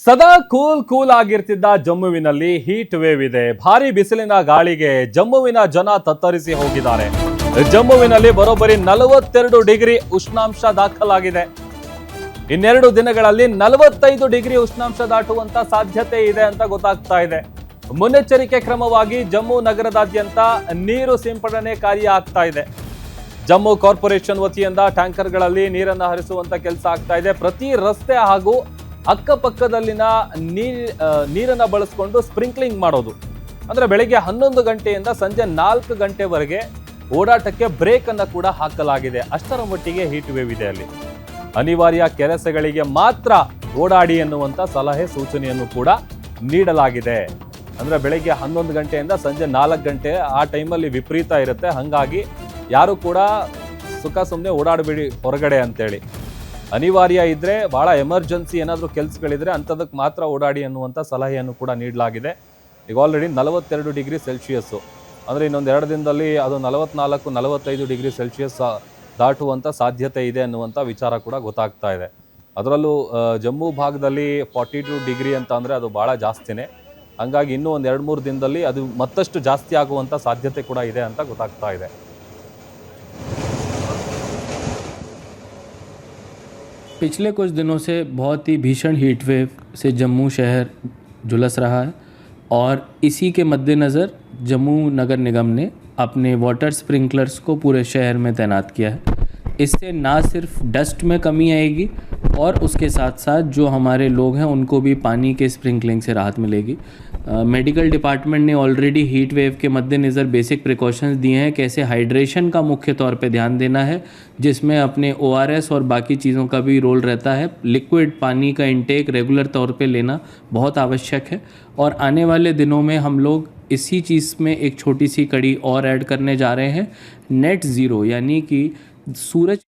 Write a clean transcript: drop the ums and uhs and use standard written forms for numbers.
ಸದಾ cool ಆಗಿರ್ತಿದ್ದ ಜಮ್ಮುವಿನಲ್ಲಿ heat wave ಇದೆ. ಭಾರಿ ಬಿಸಿಲಿನ ಗಾಳಿಗೆ ಜಮ್ಮುವಿನ ಜನ ತತ್ತರಿಸಿ ಹೋಗಿದ್ದಾರೆ. ಜಮ್ಮುವಿನಲ್ಲಿ ಬರೋಬ್ಬರಿ 42 ಡಿಗ್ರಿ ಉಷ್ಣಾಂಶ ದಾಖಲಾಗಿದೆ. ಇನ್ನೆರಡು ದಿನಗಳಲ್ಲಿ 45 ಡಿಗ್ರಿ ಉಷ್ಣಾಂಶ ದಾಟುವಂತ ಸಾಧ್ಯತೆ ಇದೆ ಅಂತ ಗೊತ್ತಾಗ್ತಾ ಇದೆ. ಮುನ್ನೆಚ್ಚರಿಕೆ ಕ್ರಮವಾಗಿ ಜಮ್ಮು ನಗರದಾದ್ಯಂತ ನೀರು ಸಿಂಪಡಣೆ ಕಾರ್ಯ ಆಗ್ತಾ ಇದೆ. ಜಮ್ಮು ಕಾರ್ಪೊರೇಷನ್ ವತಿಯಿಂದ ಟ್ಯಾಂಕರ್ಗಳಲ್ಲಿ ನೀರನ್ನು ಹರಿಸುವಂತ ಕೆಲಸ ಆಗ್ತಾ ಇದೆ. ಪ್ರತಿ ರಸ್ತೆ ಹಾಗೂ ಅಕ್ಕಪಕ್ಕದಲ್ಲಿನ ನೀರನ್ನ ಬಳಸಿಕೊಂಡು ಸ್ಪ್ರಿಂಕ್ಲಿಂಗ್ ಮಾಡೋದು. ಅಂದ್ರೆ ಬೆಳಿಗ್ಗೆ 11 ಗಂಟೆಯಿಂದ ಸಂಜೆ 4 ಗಂಟೆವರೆಗೆ ಓಡಾಟಕ್ಕೆ ಬ್ರೇಕ್ ಅನ್ನ ಕೂಡ ಹಾಕಲಾಗಿದೆ. ಅಷ್ಟರ ಮಟ್ಟಿಗೆ ಹೀಟ್ ವೇವ್ ಇದೆ ಅಲ್ಲಿ. ಅನಿವಾರ್ಯ ಕೆಲಸಗಳಿಗೆ ಮಾತ್ರ ಓಡಾಡಿ ಎನ್ನುವಂತ ಸಲಹೆ ಸೂಚನೆಯನ್ನು ಕೂಡ ನೀಡಲಾಗಿದೆ. ಅಂದ್ರೆ ಬೆಳಿಗ್ಗೆ 11 ಗಂಟೆಯಿಂದ ಸಂಜೆ 4 ಗಂಟೆ ಆ ಟೈಮಲ್ಲಿ ವಿಪರೀತ ಇರುತ್ತೆ. ಹಾಗಾಗಿ ಯಾರು ಕೂಡ ಸುಖ ಸುಮ್ಮನೆ ಓಡಾಡಬೇಡಿ ಹೊರಗಡೆ ಅಂತೇಳಿ. ಅನಿವಾರ್ಯ ಇದ್ರೆ ಬಹಳ ಎಮರ್ಜೆನ್ಸಿ ಏನಾದರೂ ಕೆಲಸಗಳಿದ್ರೆ ಅಂಥದಕ್ಕೆ ಮಾತ್ರ ಓಡಾಡಿ ಅನ್ನುವಂಥ ಸಲಹೆಯನ್ನು ಕೂಡ ನೀಡಲಾಗಿದೆ. ಈಗ ಆಲ್ರೆಡಿ 42 ಡಿಗ್ರಿ ಸೆಲ್ಸಿಯಸ್ಸು ಅಂದರೆ ಇನ್ನೊಂದು 2 ದಿನದಲ್ಲಿ ಅದು 44-45 ಡಿಗ್ರಿ ಸೆಲ್ಸಿಯಸ್ ದಾಟುವಂಥ ಸಾಧ್ಯತೆ ಇದೆ ಅನ್ನುವಂಥ ವಿಚಾರ ಕೂಡ ಗೊತ್ತಾಗ್ತಾ ಇದೆ. ಅದರಲ್ಲೂ ಜಮ್ಮು ಭಾಗದಲ್ಲಿ 42 ಡಿಗ್ರಿ ಅಂತ ಅಂದರೆ ಅದು ಭಾಳ ಜಾಸ್ತಿನೇ. ಹಾಗಾಗಿ ಇನ್ನೂ ಒಂದು 2-3 ದಿನದಲ್ಲಿ ಅದು ಮತ್ತಷ್ಟು ಜಾಸ್ತಿ ಆಗುವಂಥ ಸಾಧ್ಯತೆ ಕೂಡ ಇದೆ ಅಂತ ಗೊತ್ತಾಗ್ತಾ ಇದೆ. पिछले कुछ दिनों से बहुत ही भीषण हीट वेव से जम्मू शहर झुलस रहा है और इसी के मद्देनज़र जम्मू नगर निगम ने अपने वाटर स्प्रिंकलर्स को पूरे शहर में तैनात किया है। इससे ना सिर्फ डस्ट में कमी आएगी और उसके साथ साथ जो हमारे लोग हैं उनको भी पानी के स्प्रिंकलिंग से राहत मिलेगी। मेडिकल डिपार्टमेंट ने ऑलरेडी हीट वेव के मद्देनज़र बेसिक प्रिकॉशंस दिए हैं, कैसे हाइड्रेशन का मुख्य तौर पे ध्यान देना है, जिसमें अपने ORS और बाकी चीज़ों का भी रोल रहता है। लिक्विड पानी का इंटेक रेगुलर तौर पे लेना बहुत आवश्यक है और आने वाले दिनों में हम लोग इसी चीज़ में एक छोटी सी कड़ी और ऐड करने जा रहे हैं, नेट ज़ीरो, यानी कि सूरज